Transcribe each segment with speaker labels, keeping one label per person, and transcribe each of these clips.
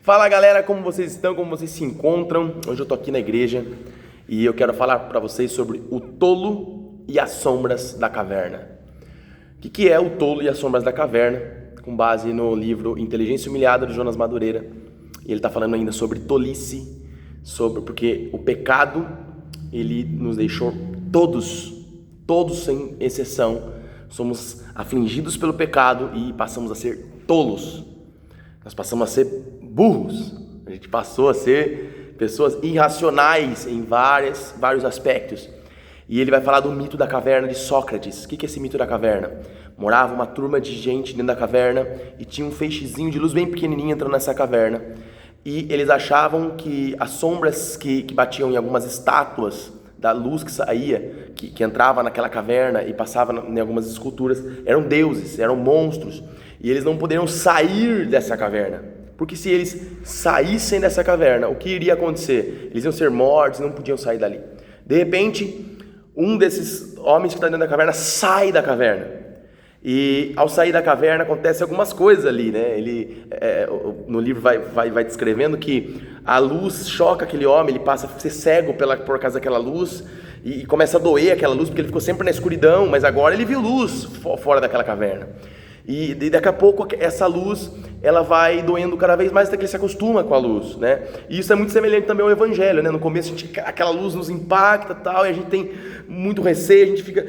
Speaker 1: Fala galera, como vocês estão, como vocês se encontram? Hoje eu tô aqui na igreja e eu quero falar para vocês sobre o tolo e as sombras da caverna. O que é o tolo e as sombras da caverna? Com base no livro Inteligência Humilhada, de Jonas Madureira. E ele está falando ainda sobre tolice, porque o pecado, ele nos deixou todos sem exceção, somos afligidos pelo pecado e passamos a ser tolos. Nós passamos a ser burros, a gente passou a ser pessoas irracionais em vários aspectos. E ele vai falar do mito da caverna de Sócrates. O que é esse mito da caverna? Morava uma turma de gente dentro da caverna e tinha um feixezinho de luz bem pequenininho entrando nessa caverna. E eles achavam que as sombras que batiam em algumas estátuas, da luz que saía, que entrava naquela caverna e passava em algumas esculturas, eram deuses, eram monstros. E eles não poderiam sair dessa caverna, porque se eles saíssem dessa caverna, o que iria acontecer? Eles iam ser mortos, não podiam sair dali. De repente, um desses homens que está dentro da caverna sai da caverna. E ao sair da caverna acontece algumas coisas ali, né? Ele, no livro vai descrevendo que a luz choca aquele homem, ele passa a ser cego por causa daquela luz e começa a doer aquela luz, porque ele ficou sempre na escuridão, mas agora ele viu luz fora daquela caverna. E daqui a pouco essa luz, ela vai doendo cada vez mais até que ele se acostuma com a luz, né? E isso é muito semelhante também ao evangelho, né? No começo aquela luz nos impacta tal, e a gente tem muito receio, a gente fica...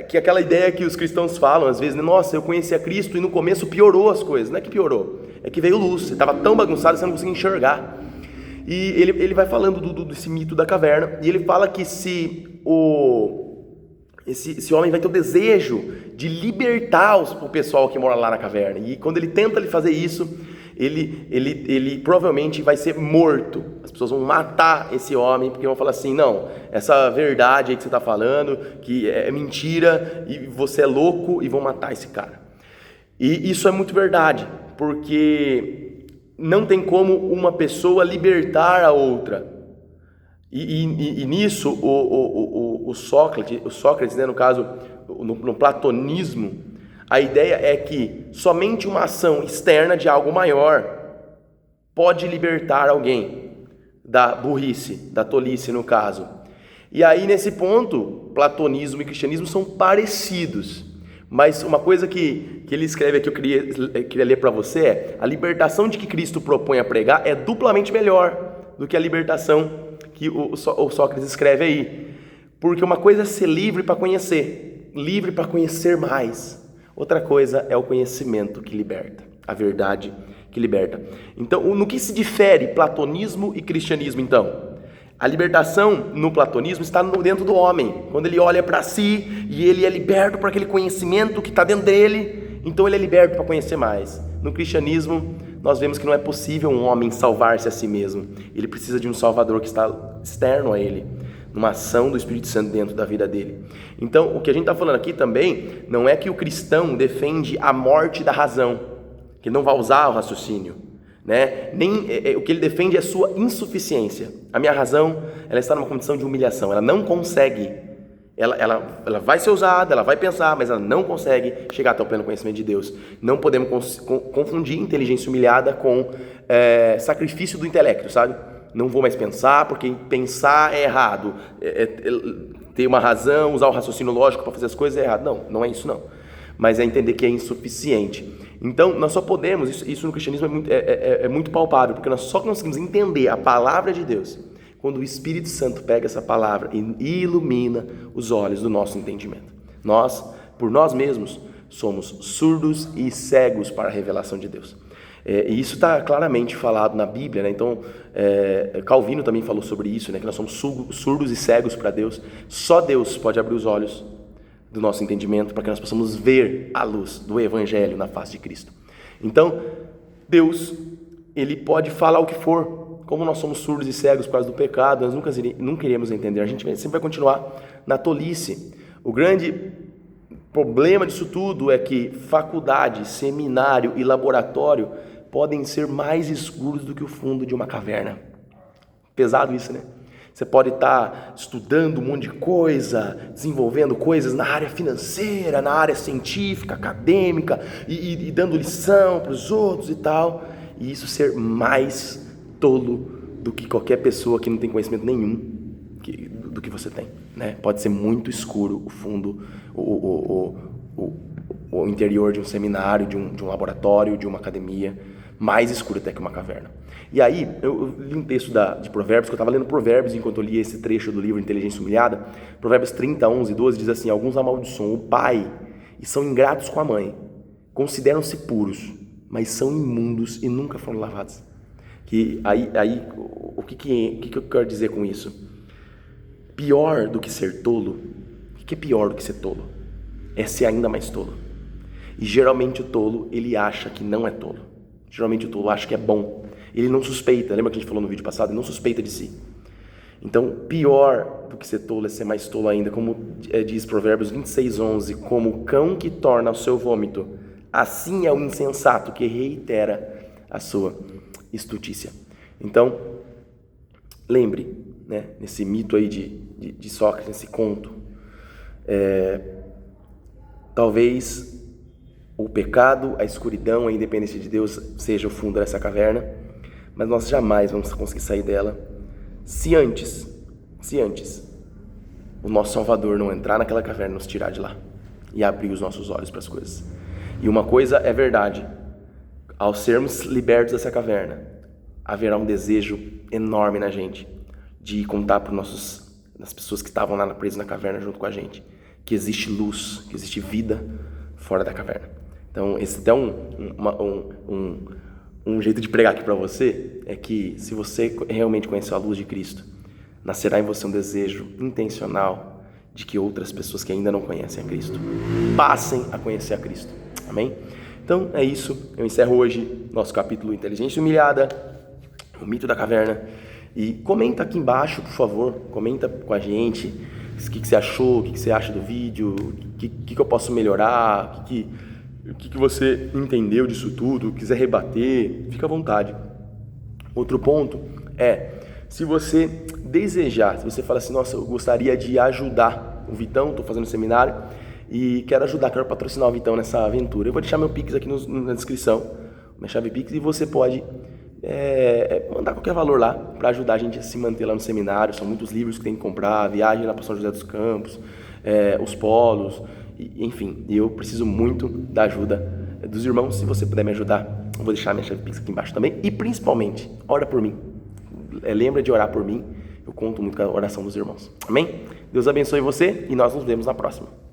Speaker 1: que aquela ideia que os cristãos falam às vezes, né? Nossa, eu conheci a Cristo e no começo piorou as coisas. Não é que piorou, é que veio luz, você estava tão bagunçado que você não conseguia enxergar. E ele vai falando desse mito da caverna, e ele fala que esse homem vai ter o desejo de libertar o pessoal que mora lá na caverna. E quando ele tenta fazer isso, ele provavelmente vai ser morto. As pessoas vão matar esse homem, porque vão falar assim, não, essa verdade aí que você está falando, que é mentira, e você é louco, e vão matar esse cara. E isso é muito verdade, porque não tem como uma pessoa libertar a outra. E nisso, o Sócrates, né, no caso, no platonismo, a ideia é que somente uma ação externa de algo maior pode libertar alguém da burrice, da tolice no caso. E aí, nesse ponto, platonismo e cristianismo são parecidos. Mas uma coisa que ele escreve aqui, eu queria ler para você, é: a libertação de que Cristo propõe a pregar é duplamente melhor do que a libertação que o Sócrates escreve aí. Porque uma coisa é ser livre para conhecer mais. Outra coisa é o conhecimento que liberta, a verdade que liberta. Então, no que se difere platonismo e cristianismo, então? A libertação no platonismo está dentro do homem, quando ele olha para si e ele é liberto por aquele conhecimento que está dentro dele, então ele é liberto para conhecer mais. No cristianismo, nós vemos que não é possível um homem salvar-se a si mesmo. Ele precisa de um Salvador que está externo a ele, numa ação do Espírito Santo dentro da vida dele. Então, o que a gente está falando aqui também não é que o cristão defende a morte da razão, que não vai usar o raciocínio, né? Nem o que ele defende é a sua insuficiência. A minha razão, ela está numa condição de humilhação, ela não consegue. Ela vai ser usada, ela vai pensar, mas ela não consegue chegar até o pleno conhecimento de Deus. Não podemos confundir inteligência humilhada com sacrifício do intelecto, sabe? Não vou mais pensar, porque pensar é errado. Ter uma razão, usar o raciocínio lógico para fazer as coisas é errado. Não é isso não. Mas é entender que é insuficiente. Então, nós só podemos, isso no cristianismo é muito palpável, porque nós só conseguimos entender a palavra de Deus quando o Espírito Santo pega essa palavra e ilumina os olhos do nosso entendimento. Nós, por nós mesmos, somos surdos e cegos para a revelação de Deus. E isso está claramente falado na Bíblia, né? Então, Calvino também falou sobre isso, né? Que nós somos surdos e cegos para Deus. Só Deus pode abrir os olhos do nosso entendimento para que nós possamos ver a luz do Evangelho na face de Cristo. Então, Deus, Ele pode falar o que for. Como nós somos surdos e cegos por causa do pecado, nós nunca iremos entender. A gente sempre vai continuar na tolice. O grande problema disso tudo é que faculdade, seminário e laboratório podem ser mais escuros do que o fundo de uma caverna. Pesado isso, né? Você pode estar estudando um monte de coisa, desenvolvendo coisas na área financeira, na área científica, acadêmica, e dando lição para os outros e tal. E isso ser mais tolo do que qualquer pessoa que não tem conhecimento nenhum do que você tem, né? Pode ser muito escuro o fundo, o interior de um seminário, de um laboratório, de uma academia, mais escuro até que uma caverna. E aí, eu li um texto de Provérbios, que eu estava lendo Provérbios enquanto eu li esse trecho do livro Inteligência Humilhada. Provérbios 30, 11 e 12 diz assim: alguns amaldiçoam o pai e são ingratos com a mãe, consideram-se puros, mas são imundos e nunca foram lavados. O que eu quero dizer com isso? Pior do que ser tolo, o que é pior do que ser tolo? É ser ainda mais tolo. E geralmente o tolo, ele acha que não é tolo. Geralmente o tolo acha que é bom. Ele não suspeita, lembra que a gente falou no vídeo passado? Ele não suspeita de si. Então, pior do que ser tolo é ser mais tolo ainda, como diz Provérbios 26, 11, como o cão que torna o seu vômito, assim é o insensato que reitera a sua estutícia. Então, lembre, né, nesse mito aí de Sócrates, nesse conto, talvez o pecado, a escuridão, a independência de Deus seja o fundo dessa caverna, mas nós jamais vamos conseguir sair dela se antes o nosso Salvador não entrar naquela caverna e nos tirar de lá e abrir os nossos olhos para as coisas. E uma coisa é verdade: ao sermos libertos dessa caverna, haverá um desejo enorme na gente de contar para as pessoas que estavam lá presas na caverna junto com a gente, que existe luz, que existe vida fora da caverna. Então, esse é um jeito de pregar aqui para você, é que se você realmente conheceu a luz de Cristo, nascerá em você um desejo intencional de que outras pessoas que ainda não conhecem a Cristo passem a conhecer a Cristo. Amém? Então, é isso. Eu encerro hoje nosso capítulo Inteligência Humilhada, o mito da caverna. E comenta aqui embaixo, por favor, comenta com a gente o que você achou, o que você acha do vídeo, o que eu posso melhorar, o que você entendeu disso tudo, quiser rebater, fica à vontade. Outro ponto é, se você desejar, se você fala assim, nossa, eu gostaria de ajudar o Vitão, estou fazendo seminário e quero patrocinar o Vitão nessa aventura, eu vou deixar meu Pix aqui na descrição, minha chave Pix, e você pode mandar qualquer valor lá para ajudar a gente a se manter lá no seminário. São muitos livros que tem que comprar, viagem lá para São José dos Campos, os polos, enfim, eu preciso muito da ajuda dos irmãos. Se você puder me ajudar, eu vou deixar minha chave Pix aqui embaixo também. E principalmente, ora por mim, lembra de orar por mim, eu conto muito com a oração dos irmãos. Amém? Deus abençoe você e nós nos vemos na próxima.